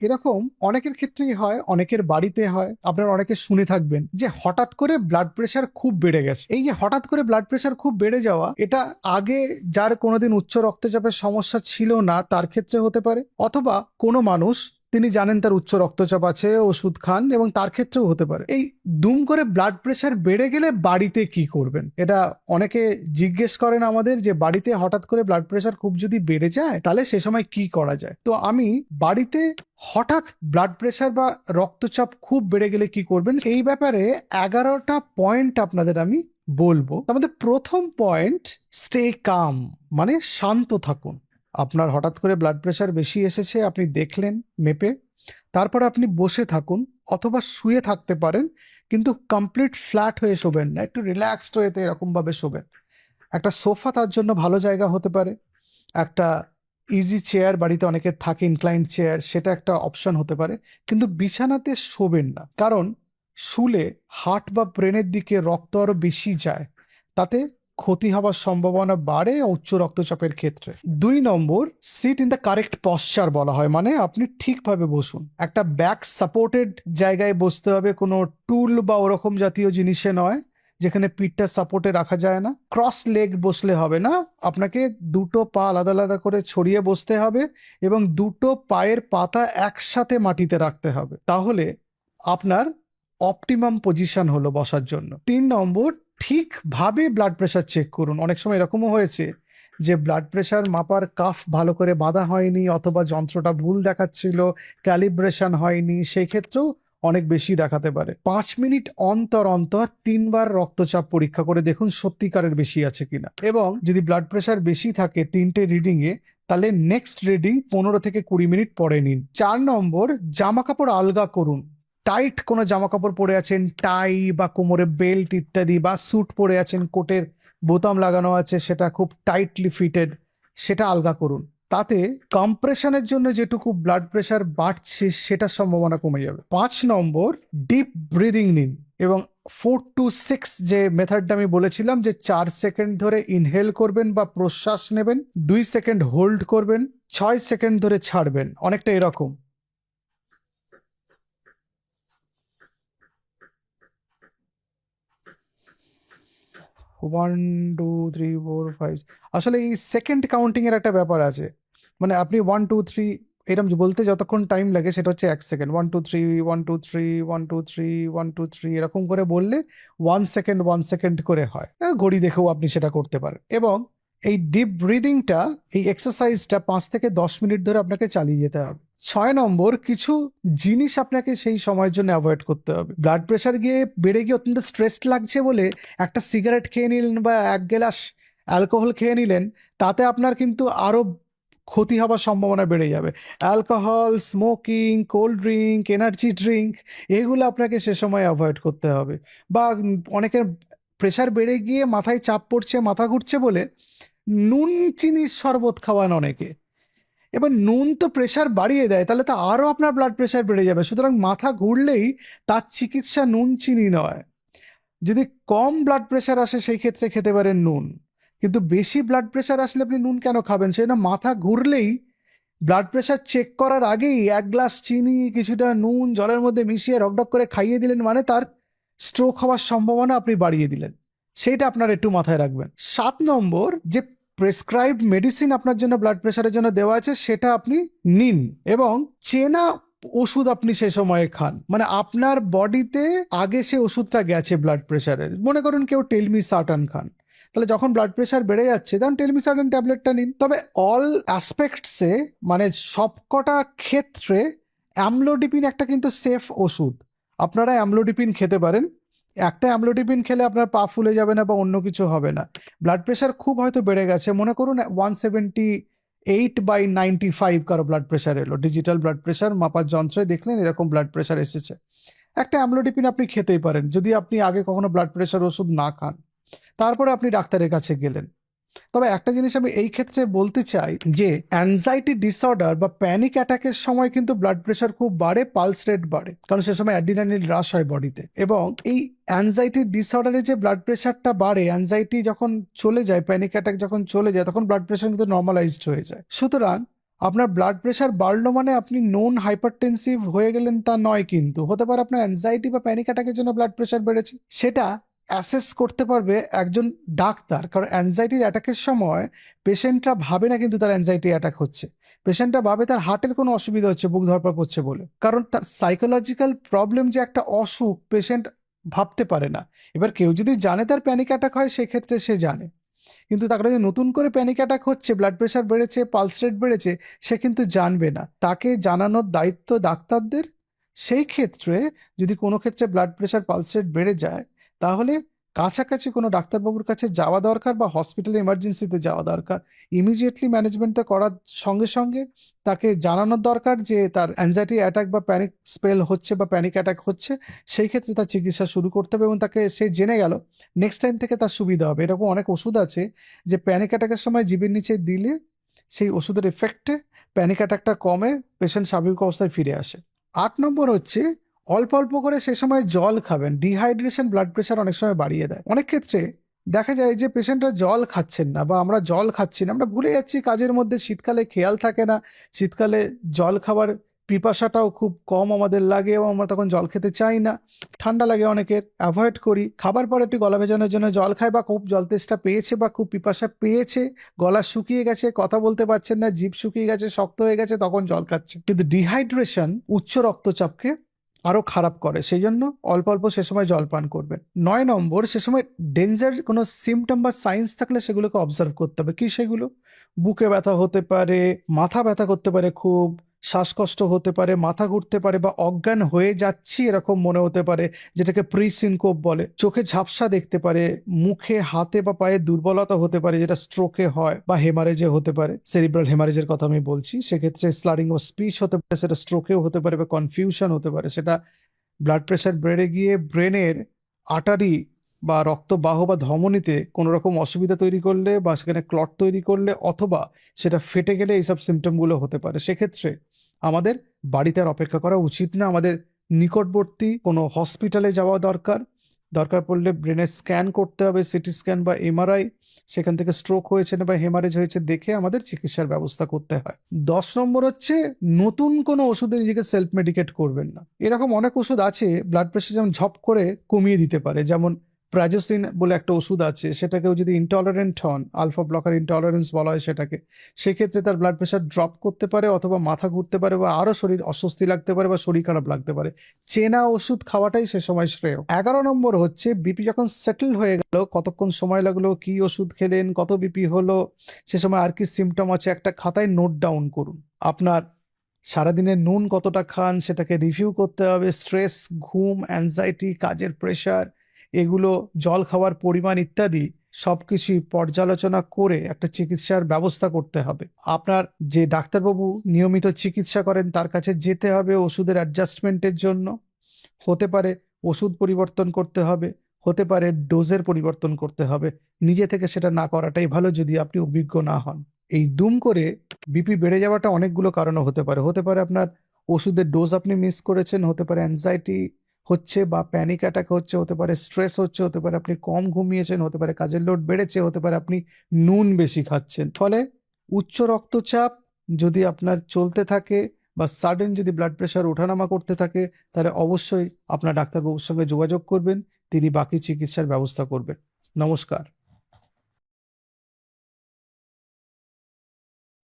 এরকম অনেকের ক্ষেত্রেই হয়, অনেকের বাড়িতে হয়। আপনারা অনেকে শুনে থাকবেন যে হঠাৎ করে ব্লাড প্রেশার খুব বেড়ে গেছে। এই যে হঠাৎ করে ব্লাড প্রেশার খুব বেড়ে যাওয়া, এটা আগে যার কোনোদিন উচ্চ রক্তচাপের সমস্যা ছিল না তার ক্ষেত্রে হতে পারে, অথবা কোনো মানুষ তিনি জানেন তার উচ্চ রক্তচাপ আছে, ওষুধ খান, এবং তার ক্ষেত্রেও হতে পারে। এই দুম করে ব্লাড প্রেশার বেড়ে গেলে বাড়িতে কি করবেন, এটা অনেকে জিজ্ঞেস করেন আমাদের, যে বাড়িতে হঠাৎ করে ব্লাড প্রেশার খুব যদি বেড়ে যায় তাহলে সে সময় কি করা যায়। তো আমি বাড়িতে হঠাৎ ব্লাড প্রেশার বা রক্তচাপ খুব বেড়ে গেলে কি করবেন এই ব্যাপারে 11টা পয়েন্ট আপনাদের আমি বলবো। আমাদের প্রথম পয়েন্ট, স্টে কাম, মানে শান্ত থাকুন। আপনার হঠাৎ করে ব্লাড প্রেশার বেশি এসেছে, আপনি দেখলেন মেপে, তারপরে আপনি বসে থাকুন অথবা শুয়ে থাকতে পারেন, কিন্তু কমপ্লিট ফ্ল্যাট হয়ে শোবেন না, একটু রিল্যাক্সড হয়েতে এরকম ভাবে শোবেন। একটা সোফা তার জন্য ভালো জায়গা হতে পারে, একটা ইজি চেয়ার, বাড়িতে অনেকের থাকে ইনক্লাইন্ড চেয়ার, সেটা একটা অপশন হতে পারে। কিন্তু বিছানাতে শোবেন না, কারণ শুলে হার্ট বা ব্রেনের দিকে রক্ত আরো বেশি যায়, তাতে ক্ষতি হওয়ার সম্ভাবনা বাড়ে উচ্চ রক্তচাপের ক্ষেত্রে। 2 নম্বর, sit in the correct posture বলা হয়, মানে আপনি ঠিকভাবে বসুন। একটা ব্যাক সাপোর্টেড জায়গায় বসতে হবে, কোনো টুল বা ওরকম জাতীয় জিনিসে নয় যেখানে পিঠটা সাপোর্টে রাখা যায় না। ক্রস লেগ বসলে হবে না, আপনাকে দুটো পা আলাদা আলাদা করে ছড়িয়ে বসতে হবে এবং দুটো পায়ের পাতা একসাথে মাটিতে রাখতে হবে, তাহলে আপনার অপটিমাম পজিশন হলো বসার জন্য। 3 নম্বর, ঠিকভাবে ব্লাড প্রেশার চেক করুন। অনেক সময় এরকমও হয়েছে যে ব্লাড প্রেশার মাপার কাফ ভালো করে বাঁধা হয়নি, অথবা যন্ত্রটা ভুল দেখাচ্ছিল, ক্যালিব্রেশন হয়নি, সেই ক্ষেত্রেও অনেক বেশি দেখাতে পারে। 5 মিনিট অন্তর অন্তর 3বার রক্তচাপ পরীক্ষা করে দেখুন সত্যিকারের বেশি আছে কিনা, এবং যদি ব্লাড প্রেশার বেশি থাকে 3টে রিডিং এ, তাহলে নেক্সট রিডিং 15 থেকে 20 মিনিট পরে নিন। 4 নম্বর, জামা কাপড় আলগা করুন। টাইট কোনো জামা কাপড় পরে আছেন, টাই বা কোমরে বেল্ট ইত্যাদি, বা স্যুট পরে আছেন, কোটের বোতাম লাগানো আছে, সেটা খুব টাইটলি ফিটেড, সেটা আলগা করুন। তাতে কম্প্রেশনের জন্য যেটুকু ব্লাড প্রেশার বাড়ছে সেটার সম্ভাবনা কমে যাবে। 5 নম্বর, ডিপ ব্রিদিং নিন, এবং 4 to 6 যে মেথডটা আমি বলেছিলাম, যে 4 সেকেন্ড ধরে ইনহেল করবেন বা প্রশ্বাস নেবেন, 2 সেকেন্ড হোল্ড করবেন, 6 সেকেন্ড ধরে ছাড়বেন, অনেকটা এরকম। 1 2 3 4 5, আসলে এই সেকেন্ড কাউন্টিং এর একটা ব্যাপার আছে, মানে আপনি 1 2 3 এরকম বলতে যতক্ষণ টাইম লাগে সেটা হচ্ছে 1 সেকেন্ড। 1 2 3, 1 2 3, 1 2 3, 1 2 3 এরকম করে বললে 1 সেকেন্ড 1 সেকেন্ড করে হয়। ঘড়ি দেখেও আপনি সেটা করতে পারেন। এবং এই ডিপ ব্রিদিংটা, এই এক্সারসাইজটা 5 থেকে 10 মিনিট ধরে আপনাকে চালিয়ে যেতে হবে। 6 নম্বর, কিছু জিনিস আপনাকে সেই সময়ের জন্য অ্যাভয়েড করতে হবে। ব্লাড প্রেশার গিয়ে বেড়ে গিয়ে অত্যন্ত স্ট্রেসড লাগছে বলে একটা সিগারেট খেয়ে নিলেন বা 1 গ্লাস অ্যালকোহল খেয়ে নিলেন, তাতে আপনার কিন্তু আরো ক্ষতি হওয়ার সম্ভাবনা বেড়ে যাবে। Alcohol, smoking, cold drink, energy drink, এগুলো আপনাকে সে সময় অ্যাভয়েড করতে হবে। বা অনেকের প্রেশার বেড়ে গিয়ে মাথায় চাপ পড়ছে, মাথা ঘুরছে বলে নুন চিনির শরবত খাওয়ান অনেকে। এবার নুন তো প্রেশার বাড়িয়ে দেয়, তাহলে তো আরো আপনার ব্লাড প্রেশার বেড়ে যাবে। সুতরাং মাথা ঘুরলেই তার চিকিৎসা নুন চিনি নয়। যদি কম ব্লাড প্রেশার আসে সেই ক্ষেত্রে খেতে পারেন নুন, কিন্তু বেশি ব্লাড প্রেশার আসলে আপনি নুন কেন খাবেন? সেই না, মাথা ঘুরলেই ব্লাড প্রেশার চেক করার আগেই 1 গ্লাস চিনি, কিছুটা নুন জলের মধ্যে মিশিয়ে রকডক করে খাইয়ে দিলেন, মানে তার স্ট্রোক হওয়ার সম্ভাবনা আপনি বাড়িয়ে দিলেন। সেইটা আপনার একটু মাথায় রাখবেন। 7 নম্বর, যে প্রেসক্রাইবড মেডিসিন আপনার জন্য ব্লাড প্রেশারের জন্য দেওয়া আছে সেটা আপনি নিন, এবং চেনা ওষুধ আপনি সে সময়ে খান, মানে আপনার বডিতে আগে সে ওষুধটা গেছে ব্লাড প্রেশারের। মনে করুন কেউ টেলমিসার্টান খান, তাহলে যখন ব্লাড প্রেশার বেড়ে যাচ্ছে তখন টেলমিসার্টান ট্যাবলেটটা নিন। তবে অল অ্যাসপেক্টসে, মানে সবকটা ক্ষেত্রে অ্যামলোডিপিন একটা কিন্তু সেফ ওষুধ। আপনারা অ্যামলোডিপিন খেতে পারেন। একটা অ্যামলোডিপিন খেলে আপনার পা ফুলে যাবে না বা অন্য কিছু হবে না। ব্লাড প্রেশার খুব হয়তো বেড়ে গেছে, মনে করুন 178/95 কারো ব্লাড প্রেশার এলো, ডিজিটাল ব্লাড প্রেশার মাপার যন্ত্রে দেখলেন এরকম ব্লাড প্রেশার এসেছে, একটা অ্যামলোডিপিন আপনি খেতেই পারেন যদি আপনি আগে কখনো ব্লাড প্রেশার ওষুধ না খান। তারপরে আপনি ডাক্তারের কাছে গেলেন। তবে একটা জিনিস আমি এই ক্ষেত্রে বলতে চাই, যে অ্যাংজাইটি ডিসঅর্ডার বা প্যানিক অ্যাটাকের সময় কিন্তু ব্লাড প্রেশার খুব বাড়ে, পালস রেট বাড়ে, কারণ সে সময় অ্যাড্রিনালিন হ্রাস হয় বডিতে। এবং এই অ্যাংজাইটি ডিসঅর্ডারে যে ব্লাড প্রেশারটা বাড়ে, অ্যাংজাইটি যখন চলে যায়, প্যানিক অ্যাটাক যখন চলে যায়, তখন ব্লাড প্রেশার কিন্তু নর্মালাইজড হয়ে যায়। সুতরাং আপনার ব্লাড প্রেশার বাড়লো মানে আপনি নন হাইপারটেনসিভ হয়ে গেলেন তা নয়, কিন্তু হতে পারে আপনার অ্যাংজাইটি বা প্যানিক অ্যাটাকের জন্য ব্লাড প্রেশার বেড়েছে। সেটা অ্যাসেস করতে পারবে একজন ডাক্তার, কারণ অ্যাংজাইটির অ্যাটাকের সময় পেশেন্টরা ভাবে না কিন্তু তার অ্যাংজাইটি অ্যাটাক হচ্ছে, পেশেন্টরা ভাবে তার হার্টের কোনো অসুবিধা হচ্ছে, বুক ধরপড় করছে বলে, কারণ তার সাইকোলজিক্যাল প্রবলেম যে একটা অসুখ পেশেন্ট ভাবতে পারে না। এবার কেউ যদি জানে তার প্যানিক অ্যাটাক হয় সেক্ষেত্রে সে জানে, কিন্তু তাকে যদি নতুন করে প্যানিক অ্যাটাক হচ্ছে, ব্লাড প্রেশার বেড়েছে, পালস রেট বেড়েছে, সে কিন্তু জানবে না, তাকে জানানোর দায়িত্ব ডাক্তারদের। সেই ক্ষেত্রে যদি কোনো ক্ষেত্রে ব্লাড প্রেশার পালস রেট বেড়ে যায়, তাহলে কাছাকাছি কোনো ডাক্তারবাবুর কাছে যাওয়া দরকার বা হসপিটালে এমার্জেন্সিতে যাওয়া দরকার। ইমিডিয়েটলি ম্যানেজমেন্টটা করার সঙ্গে সঙ্গে তাকে জানানোর দরকার যে তার অ্যাংজাইটি অ্যাটাক বা প্যানিক স্পেল হচ্ছে বা প্যানিক অ্যাটাক হচ্ছে। সেই ক্ষেত্রে তার চিকিৎসা শুরু করতে হবে এবং তাকে সে জেনে গেল, নেক্সট টাইম থেকে তার সুবিধা হবে। এরকম অনেক ওষুধ আছে যে প্যানিক অ্যাটাকের সময় জিভের নিচে দিলে সেই ওষুধের এফেক্টে প্যানিক অ্যাটাকটা কমে, পেশেন্ট স্বাভাবিক অবস্থায় ফিরে আসে। 8 নম্বর হচ্ছে অল্প অল্প করে সে সময় জল খাবেন। ডিহাইড্রেশন ব্লাড প্রেশার অনেক সময় বাড়িয়ে দেয়। অনেক ক্ষেত্রে দেখা যায় যে পেশেন্টরা জল খাচ্ছেন না বা আমরা জল খাচ্ছি না, আমরা ভুলে যাচ্ছি কাজের মধ্যে, শীতকালে খেয়াল থাকে না, শীতকালে জল খাবার পিপাসাটাও খুব কম আমাদের লাগে এবং আমরা তখন জল খেতে চাই না, ঠান্ডা লাগে অনেকের, অ্যাভয়েড করি, খাবার পর একটু গলা ভেজানোর জন্য জল খায়, বা খুব জল তেষ্টা পেয়েছে বা খুব পিপাসা পেয়েছে, গলা শুকিয়ে গেছে, কথা বলতে পারছেন না, জিভ শুকিয়ে গেছে, শক্ত হয়ে গেছে, তখন জল খাচ্ছে। কিন্তু ডিহাইড্রেশন উচ্চ রক্তচাপকে আরো খারাপ করে, সেই জন্য অল্প অল্প সে সময় জল পান করবেন। 9 নম্বর, সে সময় ডেঞ্জার কোনো সিমটম বা সাইন্স থাকলে সেগুলোকে অবজার্ভ করতে হবে। কি সেগুলো? বুকে ব্যথা হতে পারে, মাথা ব্যথা করতে পারে, খুব শ্বাসকষ্ট হতে পারে, মাথা ঘুরতে পারে বা অজ্ঞান হয়ে যাচ্ছি এরকম মনে হতে পারে, যেটাকে প্রিসিনকোপ বলে। চোখে ঝাপসা দেখতে পারে, মুখে হাতে বা পায়ে দুর্বলতা হতে পারে, যেটা স্ট্রোকে হয় বা হেমারেজে হতে পারে, সেরিব্রাল হেমারেজের কথা আমি বলছি। সেক্ষেত্রে স্লারিং অফ স্পিচ হতে পারে, সেটা স্ট্রোকেও হতে পারে, বা কনফিউশন হতে পারে, সেটা ব্লাড প্রেশার বেড়ে গিয়ে ব্রেনের আটারি বা রক্তবাহ বা ধমনীতে কোনো রকম অসুবিধা তৈরি করলে বা সেখানে ক্লট তৈরি করলে, অথবা সেটা ফেটে গেলে এইসব সিমটমগুলো হতে পারে। সেক্ষেত্রে আমাদের বাড়িতে আর অপেক্ষা করা উচিত না, আমাদের নিকটবর্তী কোনো হসপিটালে যাওয়া দরকার। দরকার পড়লে ব্রেনের স্ক্যান করতে হবে, সিটি স্ক্যান বা এমআরআই, সেখান থেকে স্ট্রোক হয়েছে না বা হেমারেজ হয়েছে দেখে আমাদের চিকিৎসার ব্যবস্থা করতে হয়। 10 নম্বর হচ্ছে নতুন কোনো ওষুধে নিজেকে সেলফ মেডিকেট করবেন না। এরকম অনেক ওষুধ আছে ব্লাড প্রেশার যেমন ঝপ করে কমিয়ে দিতে পারে, যেমন প্রাজোসিন বলে একটা ওষুধ আছে, সেটাকেও যদি ইনটলারেন্ট হন, আলফা ব্লকার ইনটলারেন্স বলা হয় সেটাকে, সেক্ষেত্রে তার ব্লাড প্রেশার ড্রপ করতে পারে, অথবা মাথা ঘুরতে পারে, বা আরো শরীর অস্বস্তি লাগতে পারে, বা শরীর খারাপ লাগতে পারে। চেনা ওষুধ খাওয়াটাই সে সময় শ্রেয়। 11 নম্বর হচ্ছে বিপি যখন সেটেল হয়ে গেল, কতক্ষণ সময় লাগলো, কি ওষুধ খেলেন, কত বিপি হলো, সে সময় আর কি সিমটম আছে, একটা খাতায় নোট ডাউন করুন। আপনার সারাদিনে নুন কতটা খান সেটাকে রিভিউ করতে হবে। স্ট্রেস, ঘুম, অ্যাংজাইটি, কাজের প্রেশার, এগুলো, জল খাওয়ার পরিমাণ ইত্যাদি সবকিছুই পর্যালোচনা করে একটা চিকিৎসার ব্যবস্থা করতে হবে। আপনার যে ডাক্তারবাবু নিয়মিত চিকিৎসা করেন তার কাছে যেতে হবে ওষুধের অ্যাডজাস্টমেন্টের জন্য। হতে পারে ওষুধ পরিবর্তন করতে হবে, হতে পারে ডোজের পরিবর্তন করতে হবে। নিজে থেকে সেটা না করাটাই ভালো যদি আপনি অভিজ্ঞ না হন। এই দুম করে বিপি বেড়ে যাওয়াটা অনেকগুলো কারণে হতে পারে। হতে পারে আপনার ওষুধের ডোজ আপনি মিস করেছেন, হতে পারে অ্যাংজাইটি হচ্ছে বা প্যানিক অ্যাটাক হচ্ছে, হতে পারে স্ট্রেস হচ্ছে, হতে পারে আপনি কম ঘুমিয়েছেন, হতে পারে কাজের লোড বেড়েছে, হতে পারে আপনি নুন বেশি খাচ্ছেন। ফলে উচ্চ রক্তচাপ যদি আপনার চলতে থাকে বা সাডেন যদি ব্লাড প্রেশার ওঠানামা করতে থাকে, তাহলে অবশ্যই আপনার ডাক্তারবাবুর সঙ্গে যোগাযোগ করবেন, তিনি বাকি চিকিৎসার ব্যবস্থা করবেন। নমস্কার।